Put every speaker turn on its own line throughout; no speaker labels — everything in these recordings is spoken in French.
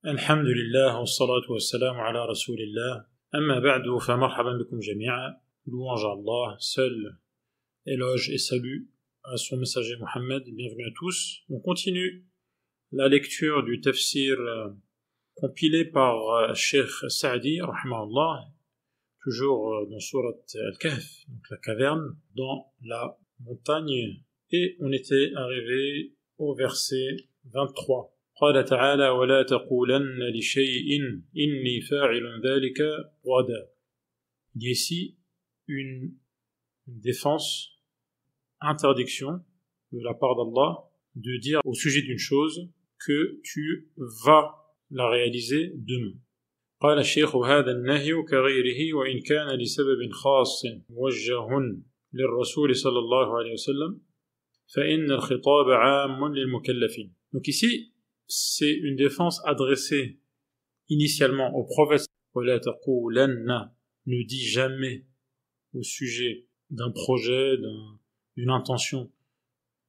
الحمد لله والصلاة والسلام على رسول الله أما بعد فمرحبا بكم جميعا. Louange à Allah, seul éloge et salut à son messager Mohammed, bienvenue à tous. On continue la lecture du tafsir compilé par Cheikh Saadi, rahmahullah, toujours dans Surat Al-Kahf, donc la caverne, dans la montagne, et on était arrivé au verset 23. قال تعالى ولا تقولن لشيء إني فاعل ذلك غدا. Il y a ici une défense, interdiction de la part d'Allah de dire au sujet d'une chose que tu vas la réaliser demain. قال الشيخ هذا النهي كغيره وإن كان لسبب خاص موجه للرسول صلى الله عليه وسلم فإن الخطاب عام للمكلفين. Donc ici c'est une défense adressée initialement au prophète. وَلَا تَقُولَنَّ, ne dis jamais au sujet d'un projet, d'une intention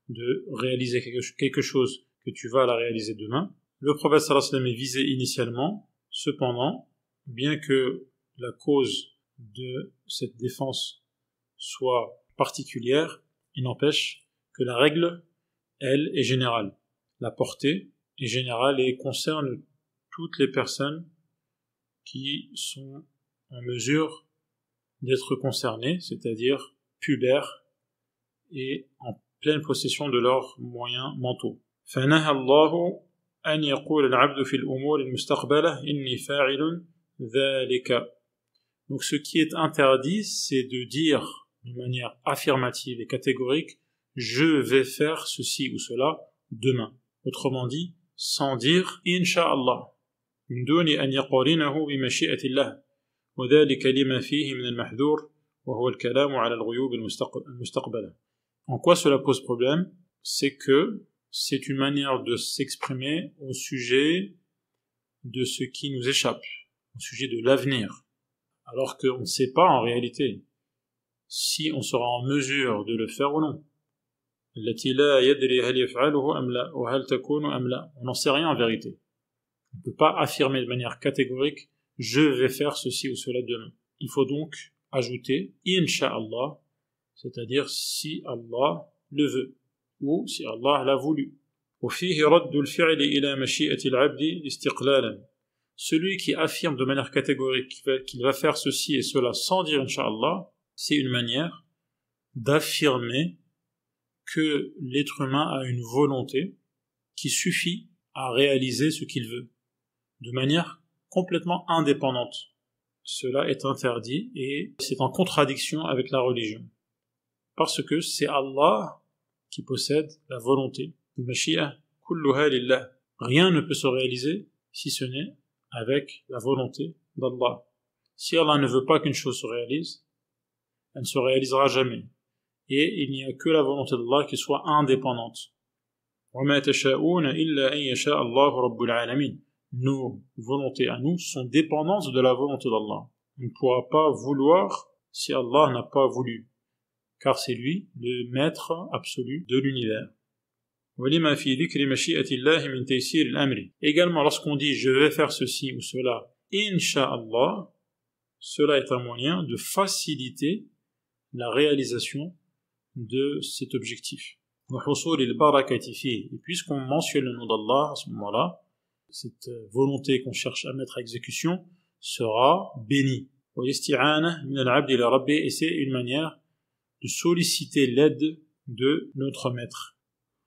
de réaliser quelque chose que tu vas la réaliser demain. Le prophète sallallahu alayhi wa sallam est visé initialement, cependant, bien que la cause de cette défense soit particulière, il n'empêche que la règle, elle, est générale. La portée est générale et concerne toutes les personnes qui sont en mesure d'être concernées, c'est-à-dire pubères et en pleine possession de leurs moyens mentaux. فَنَهَى اللَّهُ أَنْ يَقُولَ الْعَبْدُ فِي الْأُمُورِ الْمُسْتَقْبَلَةِ إِنِّي فَاعِلٌ ذَلِكَ. Donc ce qui est interdit, c'est de dire de manière affirmative et catégorique « je vais faire ceci ou cela demain ». Autrement dit, sans dire « Inch'Allah » من دون أن يقارنه بمشيئة الله وذلك لما فيه من المحذور وهو الكلام على الغيوب المستقبلة. En quoi cela pose problème? C'est que c'est une manière de s'exprimer au sujet de ce qui nous échappe, au sujet de l'avenir, alors qu'on ne sait pas en réalité si on sera en mesure de le faire ou non. التي لا يدري هل يفعله أم لا وهل تكون أم لا. On n'en sait rien en vérité. On ne peut pas affirmer de manière catégorique « je vais faire ceci ou cela demain ». Il faut donc ajouter « Inch'Allah », c'est-à-dire si Allah le veut ou si Allah l'a voulu. وفيه رد الفعل إلى مشيئة العبد استقلالا. Celui qui affirme de manière catégorique qu'il va faire ceci et cela sans dire Inch'Allah, c'est une manière d'affirmer que l'être humain a une volonté qui suffit à réaliser ce qu'il veut, de manière complètement indépendante. Cela est interdit et c'est en contradiction avec la religion. Parce que c'est Allah qui possède la volonté. Rien ne peut se réaliser si ce n'est avec la volonté d'Allah. Si Allah ne veut pas qu'une chose se réalise, elle ne se réalisera jamais. Et il n'y a que la volonté d'Allah qui soit indépendante. وَمَا تَشَاءُونَ إِلَّا أَن يَشَاءَ اللَّهُ رَبُّ الْعَالَمِينَ. Nos volontés à nous sont dépendantes de la volonté d'Allah. On ne pourra pas vouloir si Allah n'a pas voulu, car c'est lui le maître absolu de l'univers. وَلِمَا فِي ذِكْرِ مَشِيئَةِ اللَّهِ مِنْ تَيْسِيرِ الْأَمْرِ. Également, lorsqu'on dit « je vais faire ceci ou cela » Inch'Allah, cela est un moyen de faciliter la réalisation de cet objectif. Et puisqu'on mentionne le nom d'Allah à ce moment-là, cette volonté qu'on cherche à mettre à exécution sera bénie. Et c'est une manière de solliciter l'aide de notre maître.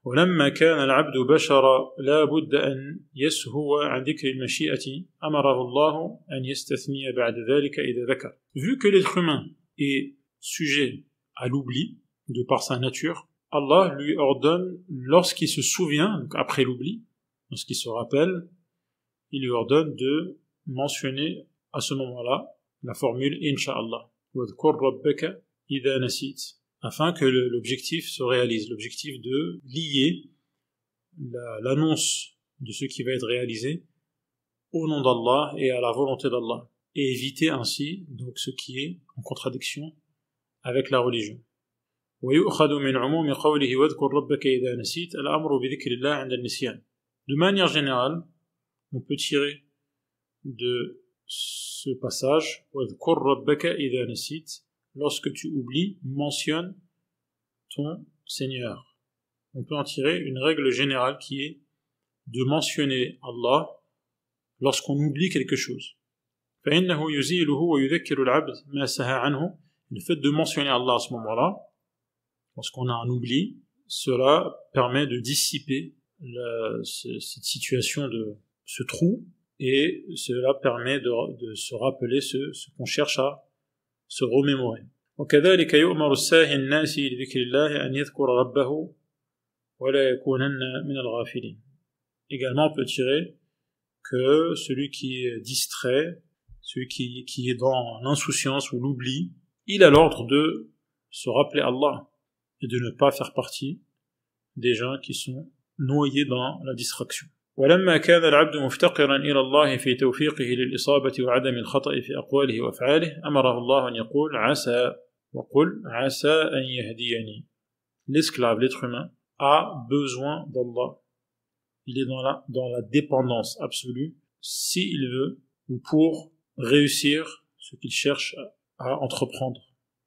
ولما كان العبد بشرا لا بد أن يسهو عن ذكر المشيئة أمره الله أن يستثني بعد ذلك إذا ذكر. Vu que l'être humain est sujet à l'oubli de par sa nature, Allah lui ordonne, lorsqu'il se souvient, donc après l'oubli, lorsqu'il se rappelle, il lui ordonne de mentionner à ce moment-là la formule Inch'Allah. وَاذْكُرْ رَبَّكَ إِذَا نَسِيتَ, afin que l'objectif se réalise, l'objectif de lier l'annonce de ce qui va être réalisé au nom d'Allah et à la volonté d'Allah, et éviter ainsi donc ce qui est en contradiction avec la religion. ويؤخذ من عموم قوله واذكر ربك إذا نسيت الأمر بذكر الله عند النسيان. De manière générale, on peut tirer de ce passage وَاذْكُرْ رَبَّكَ إِذَا نَسِيتَ, lorsque tu oublies, mentionne ton Seigneur. On peut en tirer une règle générale qui est de mentionner Allah lorsqu'on oublie quelque chose. فَإِنَّهُ يُزِيلُهُ وَيُذَكِّرُ الْعَبْدِ مَا سَهَى عَنْهُ. Le fait de mentionner Allah à ce moment-là, lorsqu'on a un oubli, cela permet de dissiper cette situation, de ce trou, et cela permet de se rappeler ce qu'on cherche à se remémorer. وكذلك يؤمر الساهي الناس لذكر الله أن يذكر ربه ولا يكونن من الغافلين. Également, on peut tirer que celui qui est distrait, celui qui est dans l'insouciance ou l'oubli, il a l'ordre de se rappeler Allah et de ne pas faire partie des gens qui sont noyés dans la distraction. ولما كان العبد مفتقرا إلى الله في توفيقه للإصابة وعدم الخطأ في أقواله وأفعاله أمره الله أن يقول عسى وقل عسى أن يهديني. L'esclave, l'être humain, a besoin d'Allah. Il est dans la dépendance absolue s'il veut ou pour réussir ce qu'il cherche à entreprendre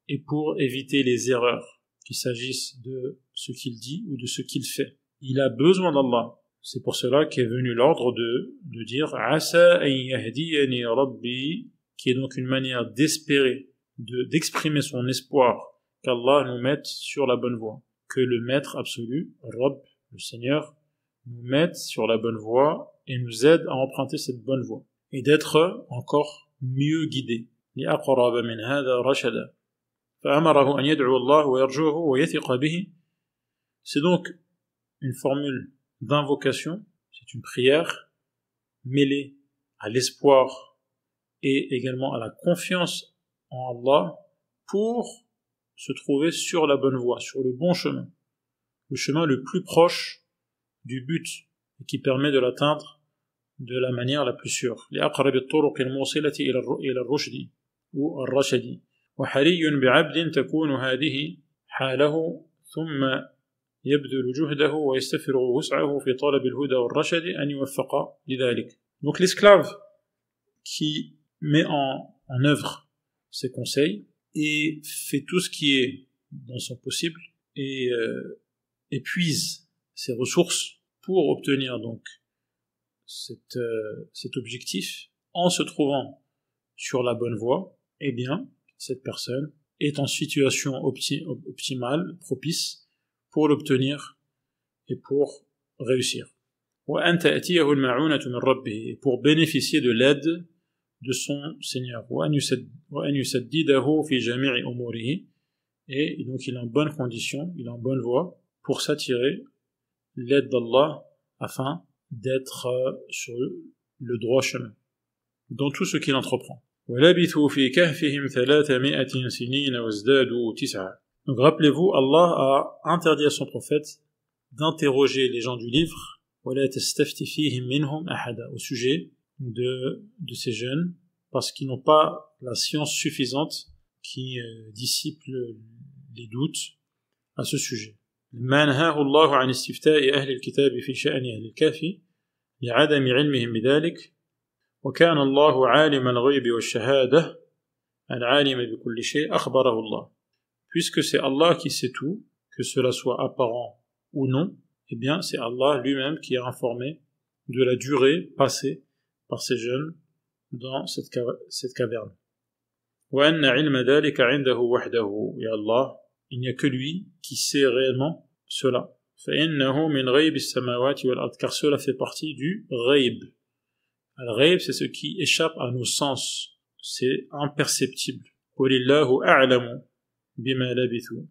et pour éviter les erreurs, qu'il s'agisse de ce qu'il dit ou de ce qu'il fait. Il a besoin d'Allah. C'est pour cela qu'est venu l'ordre de dire Asa an yahdiyani Rabbi, qui est donc une manière d'espérer, d'exprimer son espoir qu'Allah nous mette sur la bonne voie, que le maître absolu, Rabb, le Seigneur, nous mette sur la bonne voie et nous aide à emprunter cette bonne voie et d'être encore mieux guidés. لأقرب من هذا رشدا فأمره أن يدعو الله ويرجوه ويثق به. C'est donc une formule d'invocation, c'est une prière mêlée à l'espoir et également à la confiance en Allah pour se trouver sur la bonne voie, sur le bon chemin, le chemin le plus proche du but et qui permet de l'atteindre de la manière la plus sûre. لأقرب الطرق الموصلة إلى الرشد ou الرشد وحري بعبد تكون هذه حاله ثم يبذل جهده ويستفرغ وسعه في طلب الهدى والرشد أن يوفق لذلك. Donc l'esclave qui met en œuvre ses conseils et fait tout ce qui est dans son possible et épuise ses ressources pour obtenir donc cet objectif en se trouvant sur la bonne voie, eh bien cette personne est en situation optimale, propice pour l'obtenir et pour réussir. وأن تأتيه المعونة من ربه, et pour bénéficier de l'aide de son Seigneur. وأن يسدده في جميع أموره, et donc il est en bonne condition, il est en bonne voie pour s'attirer l'aide d'Allah afin d'être sur le droit chemin dans tout ce qu'il entreprend. وَلَبِثُوا فِي كَهْفِهِمْ 300 سِنِينَ وَازْدَادُوا 9. Donc rappelez-vous, Allah a interdit à son prophète d'interroger les gens du livre وَلَا تَسْتَفْتِ فِيهِمْ مِنْهُمْ أَحَدًا, au sujet de ces jeunes, parce qu'ils n'ont pas la science suffisante qui dissipe les doutes à ce sujet. مَا نَهَاهُ اللَّهُ عَنِ اسْتِفْتَاءِ أَهْلِ الْكِتَابِ فِي شَأْنِ أَهْلِ الْكَهْفِ لِعَدَمِ عِلْمِهِمْ بِذَلِكَ وَكَانَ اللَّهُ عَالِمَ الْغَيْبِ وَالشَّهَادَةِ الْعَالِمَ بِكُلِّ شَيْءٍ أَخْبَرَهُ اللَّهُ. Puisque c'est Allah qui sait tout, que cela soit apparent ou non, eh bien c'est Allah lui-même qui a informé de la durée passée par ces jeunes dans cette caverne. وَأَنَّ عِلْمَ ذَلِكَ عِنْدَهُ وَحْدَهُ, et Allah, il n'y a que lui qui sait réellement cela. فَإِنَّهُ مِنْ غَيْبِ السَّمَاوَاتِ وَالْأَرْضِ, car cela fait partie du ghaib. Al-ghaib, c'est ce qui échappe à nos sens, c'est imperceptible. وَلِلَّهُ أَعْلَمُ بِمَا لَبِثُوا,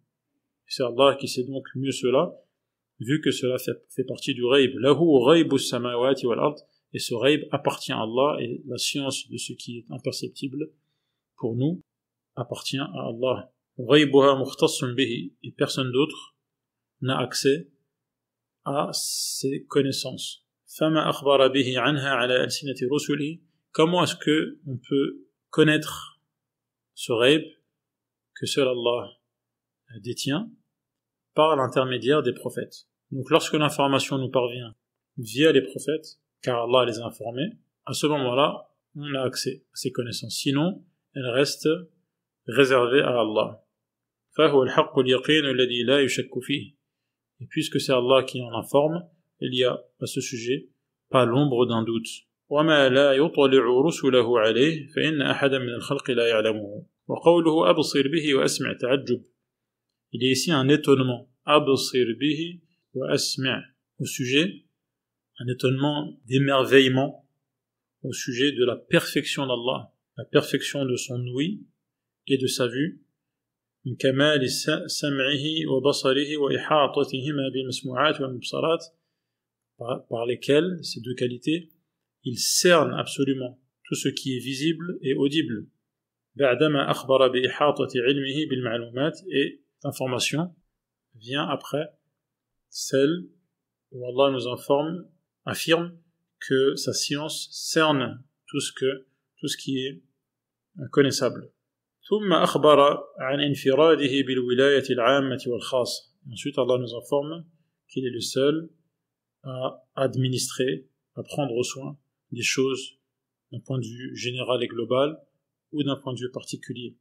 c'est Allah qui sait donc mieux cela, vu que cela fait partie du ghaib. لَهُ غَيْبُ السَّمَاوَاتِ وَالْأَرْضِ, et ce ghaib appartient à Allah, et la science de ce qui est imperceptible pour nous appartient à Allah. غَيْبُهَا مُخْتَصٌ بِهِ, et personne d'autre n'a accès à ces connaissances. فَمَا أَخْبَرَ بِهِ عَنْهَا عَلَى أَلْسِنَةِ رُسُلِهِ, comment est-ce que on peut connaître ce ghaib que seul Allah détient par l'intermédiaire des prophètes. Donc lorsque l'information nous parvient via les prophètes, car Allah les a informés, à ce moment-là, on a accès à ces connaissances. Sinon, elles restent réservées à Allah. فَهُوَ الْحَقُّ الْيَقِينُ الَّذِي لَا يُشَكُّ فِيهِ. Et puisque c'est Allah qui en informe, il y a à ce sujet pas l'ombre d'un doute. وَمَا لَا يُطَلِعُ رُسُلَهُ عَلَيْهِ فَإِنَّ أَحَدًا مِنَ الْخَلْقِ لَا يَعْلَمُهُ وَقَوْلُهُ أَبْصِرْ بِهِ وَأَسْمِعْ تَعَجُّبْ. Il y a ici un étonnement. أَبْصِرْ بِهِ وَأَسْمِعْ. Au sujet, un étonnement d'émerveillement au sujet de la perfection d'Allah, la perfection de son ouïe et de sa vue, من كمال سمعه وبصره وإحاطتهما بالمسموعات والمبصرات, par lesquelles, ces deux qualités, il cerne absolument tout ce qui est visible et audible. بعدما أخبر بإحاطة علمه بالمعلومات, et l'information vient après celle où Allah nous affirme que sa science cerne tout ce qui est connaissable. ثم أخبر عن انفراده بالولاية العامة والخاصة. Ensuite, Allah nous informe qu'il est le seul à administrer, à prendre soin des choses d'un point de vue général et global ou d'un point de vue particulier.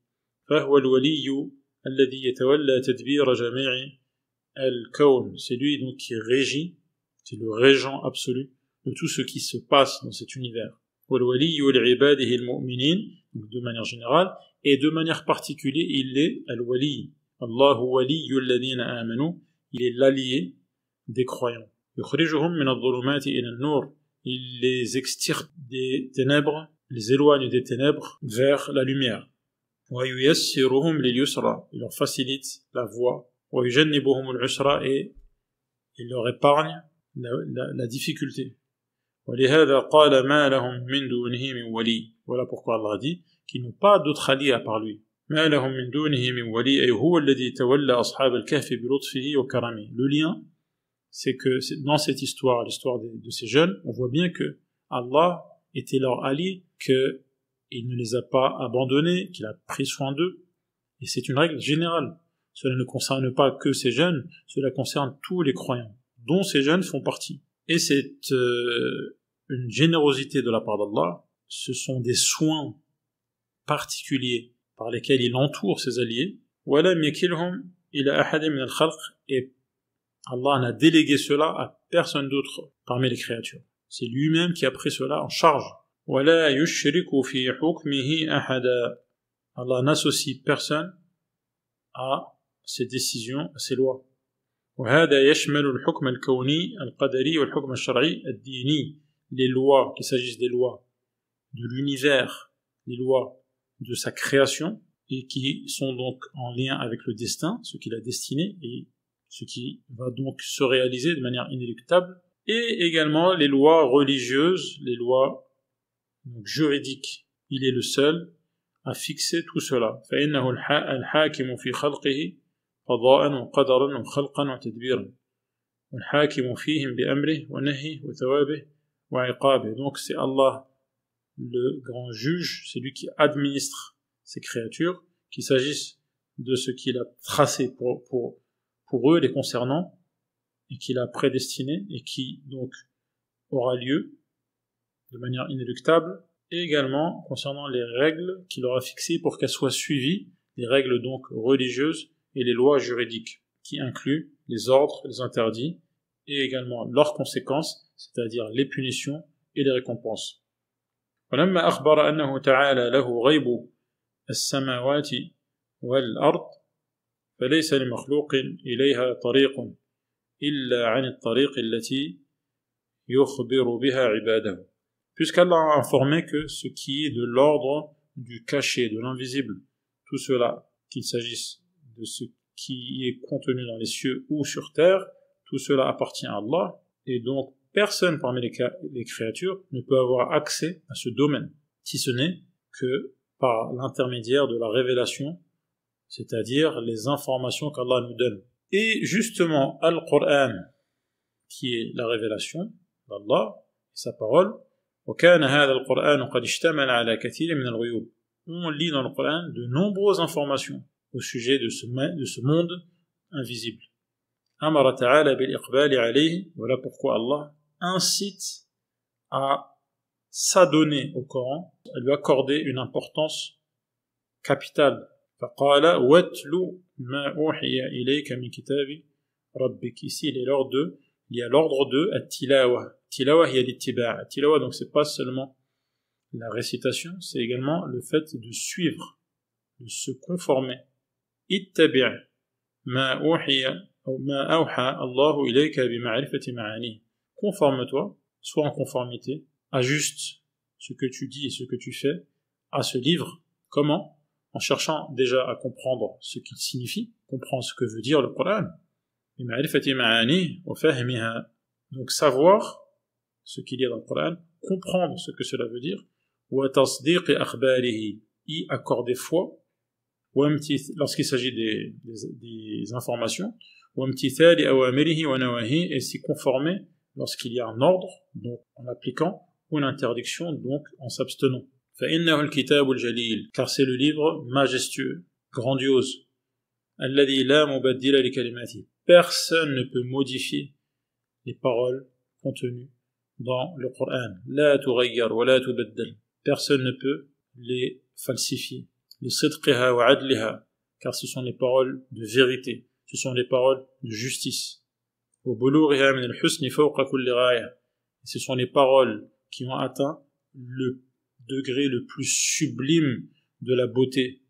فهو الولي الذي يتولى تدبير جميع الكون. C'est lui donc qui régit, c'est le régent absolu de tout ce qui se passe dans cet univers. والولي لعباده المؤمنين, de manière générale, et de manière particulière, il est al-wali. Allahu waliyyu alladhina amanu, il est l'allié des croyants. Yukhrijuhum min adh-dhulumati ila an-nur, il les extirpe des ténèbres, les éloigne des ténèbres vers la lumière. Wa yuyassiruhum lil-yusra, il leur facilite la voie. Wa yujannibuhum al-usra, et il leur épargne la difficulté. Wa lihadha qala ma lahum min dunihi min wali. Voilà pourquoi Allah dit qu'ils n'ont pas d'autre allié à part lui. Le lien, c'est que dans cette histoire, l'histoire de ces jeunes, on voit bien que Allah était leur allié, qu'il ne les a pas abandonnés, qu'il a pris soin d'eux. Et c'est une règle générale. Cela ne concerne pas que ces jeunes, cela concerne tous les croyants, dont ces jeunes font partie. Et c'est une générosité de la part d'Allah, ce sont des soins particuliers par lesquels il entoure ses alliés. Et Allah n'a délégué cela à personne d'autre parmi les créatures. C'est lui-même qui a pris cela en charge. Allah n'associe personne à ses décisions, à ses lois. Les lois, qu'il s'agisse des lois de l'univers, les lois de sa création, et qui sont donc en lien avec le destin, ce qu'il a destiné, et ce qui va donc se réaliser de manière inéluctable, et également les lois religieuses, les lois donc juridiques. Il est le seul à fixer tout cela. فإنه الحاكم في خلقه قضاء وقدرا وخلقا وتدبيرا والحاكم فيهم بأمره ونهيه وثوابه وعقابه. Donc c'est Allah le grand juge, c'est lui qui administre ces créatures, qu'il s'agisse de ce qu'il a tracé pour eux les concernant, et qu'il a prédestiné, et qui donc aura lieu de manière inéluctable, et également concernant les règles qu'il aura fixées pour qu'elles soient suivies, les règles donc religieuses et les lois juridiques, qui incluent les ordres, les interdits, et également leurs conséquences, c'est-à-dire les punitions et les récompenses. ولما أخبر أنه تعالى له غيب السماوات والأرض فليس لمخلوق إليها طريق إلا عن الطريق التي يخبر بها عباده. Puisqu'Allah a informé que ce qui est de l'ordre du caché, de l'invisible, tout cela, qu'il s'agisse de ce qui est contenu dans les cieux ou sur terre, tout cela appartient à Allah, et donc personne parmi les créatures ne peut avoir accès à ce domaine, si ce n'est que par l'intermédiaire de la révélation, c'est-à-dire les informations qu'Allah nous donne. Et justement, Al-Qur'an, qui est la révélation d'Allah, sa parole, وَكَانَ هَذَا الْقُرْآنُ قَدْ اشْتَمَلَ عَلَى كَثِيرٍ مِنَ الْغُيُوبِ. On lit dans le Coran de nombreuses informations au sujet de ce monde invisible. أَمَرَ تَعَالَى بِالْإِقْبَالِ عَلَيْهِ. Voilà pourquoi Allah incite à s'adonner au Coran, à lui accorder une importance capitale. فقال واتل ما أوحي إليك من كتاب ربك. Ici, il y a l'ordre de at-tilawa. Tilawa, il y a l'ittiba'. Tilawa, donc c'est pas seulement la récitation, c'est également le fait de suivre, de se conformer. ittabi' ma أوحي أو ما أوحى الله إليك بمعرفة معانيه. Conforme-toi, sois en conformité, ajuste ce que tu dis et ce que tu fais à ce livre. Comment? En cherchant déjà à comprendre ce qu'il signifie, comprendre ce que veut dire le Coran. Donc savoir ce qu'il y a dans le Coran, comprendre ce que cela veut dire, y accorder foi, lorsqu'il s'agit des informations, et s'y conformer lorsqu'il y a un ordre, donc en appliquant, ou une interdiction, donc en s'abstenant. فإنه الكتاب الجليل, car c'est le livre majestueux, grandiose, الذي لا مبدل لكلماته. Personne ne peut modifier les paroles contenues dans le Coran. لا تغير ولا تبدل. Personne ne peut les falsifier. لصدقها وعدلها, car ce sont les paroles de vérité, ce sont les paroles de justice. وبلوغها من الحسن فوق كل غاية. Ce sont les paroles qui ont atteint le degré le plus sublime de la beauté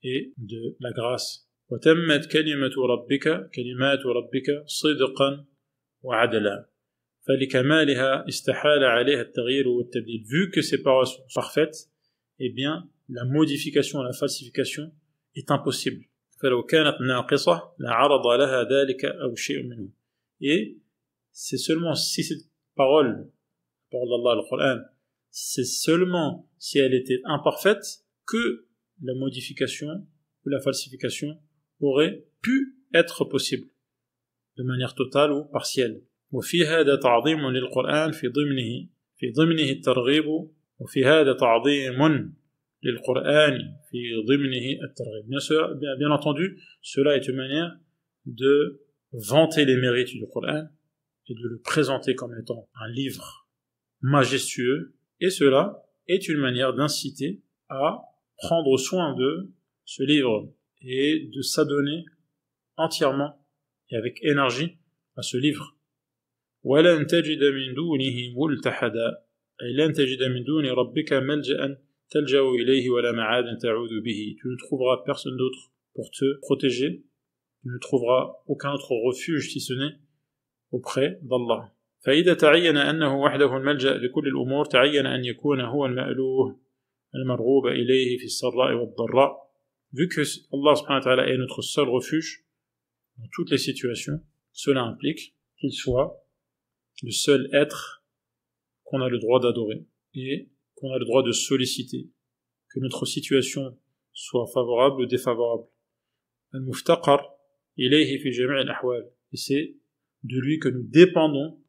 et de la grâce. وتمت كلمات ربك صدقا وعدلا فلكمالها استحال عليها التغيير والتبديل. Vu que ces paroles sont parfaites, eh bien la modification, la falsification est impossible. فلو كانت ناقصة لعرض لها ذلك أو شيء منه. Et c'est seulement si cette parole d'Allah, le Coran, c'est seulement si elle était imparfaite que la modification ou la falsification aurait pu être possible de manière totale ou partielle. وفي هذا تعظيم للقرآن في ضمنه الترغيب وفي هذا تعظيم للقرآن في ضمنه الترغيب. Bien entendu, cela est une manière de vanter les mérites du Coran et de le présenter comme étant un livre majestueux. Et cela est une manière d'inciter à prendre soin de ce livre et de s'adonner entièrement et avec énergie à ce livre. وَلَنْ تَجِدَ مِنْ دُونِهِ مُلْتَحَدًا أي لَنْ تَجِدَ مِنْ دُونِ رَبِّكَ مَلْجَأً تَلْجَأُ إِلَيْهِ وَلَا مَعَادًا تَعُودُ بِهِ. Tu ne trouveras personne d'autre pour te protéger, tu ne trouveras aucun autre refuge si ce n'est auprès d'Allah. فإذا تعين أنه وحده الملجأ لكل الأمور تعين أن يكون هو المألوه المرغوب إليه في السراء والضراء. Vu que Allah subhanahu wa ta'ala est notre seul refuge dans toutes les situations, cela implique qu'il soit le seul être qu'on a le droit d'adorer et qu'on a le droit de solliciter, que notre situation soit favorable ou défavorable. Al-muftaqar ilayhi fi jami' al-ahwal. Et c'est de lui que nous dépendons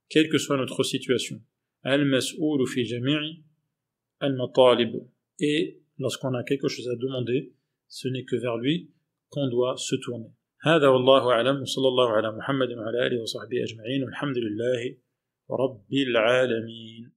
quelle que soit notre situation. Al-mas'oul fi jami' al-matalib. Et lorsqu'on a quelque chose à demander, ce n'est que vers lui qu'on doit se tourner. هذا والله أعلم وصلى الله على محمد وعلى آله وصحبه أجمعين والحمد لله رب العالمين.